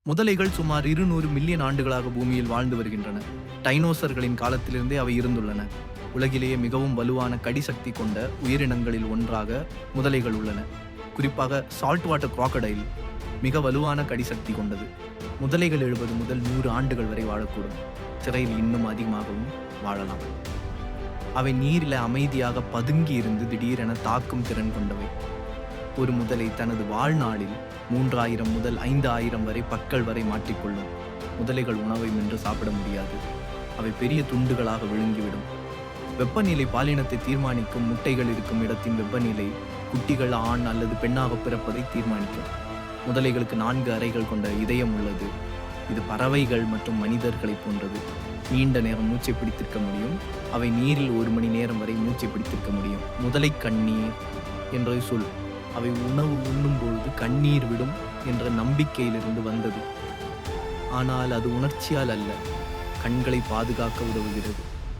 முதலைகள் சுமார் 200 மில்லியன் ஆண்டுகளாக பூமியில் வாழ்ந்து வருகின்றன. டைனோசர்களின் காலத்திலிருந்தே அவை இருந்துள்ளன. உலகிலேயே மிகவும் வலுவான கடிசக்தி கொண்ட உயிரினங்களில் ஒன்றாக முதலைகள் உள்ளன. குறிப்பாக சால்ட் வாட்டர் crocodile மிக வலுவான கடிசக்தி கொண்டது. முதலைகள் 70 முதல் 100 ஆண்டுகள் வரை வாழக்கூடும். சிறையில் இன்னும் அதிகமாகவும் வாழலாம். அவை நீரில் அமைதியாக பதுங்கி இருந்து திடீரென தாக்கும் திறன் கொண்டவை. ஒரு முதலை தனது வாழ்நாளில் 3000 முதல் 5000 வரை பற்கள் வரை மாற்றிக்கொள்ளும். முதலைகள் உணவை மென்று சாப்பிட முடியாது. அவை பெரிய துண்டுகளாக விழுங்கிவிடும். வெப்பநிலை பாலினத்தை தீர்மானிக்கும். முட்டைகள் இருக்கும் இடத்தின் வெப்பநிலை குட்டிகள் ஆண் அல்லது பெண்ணாக பிறப்பதை தீர்மானிக்கும். முதலைகளுக்கு 4 அறைகள் கொண்ட இதயம் உள்ளது. இது பறவைகள் மற்றும் மனிதர்களை போன்றது. நீண்ட நேரம் மூச்சை பிடித்திருக்க முடியும். அவை நீரில் 1 மணி நேரம் வரை மூச்சை பிடித்திருக்க முடியும். முதலை கண்ணீர் என்ற சொல் அவை உணவு உண்ணும் பொழுது கண்ணீர் விடும் என்ற நம்பிக்கையிலிருந்து வந்தது. ஆனால் அது உணர்ச்சியால் அல்ல, கண்களை பாதுகாக்க உதவுகிறது.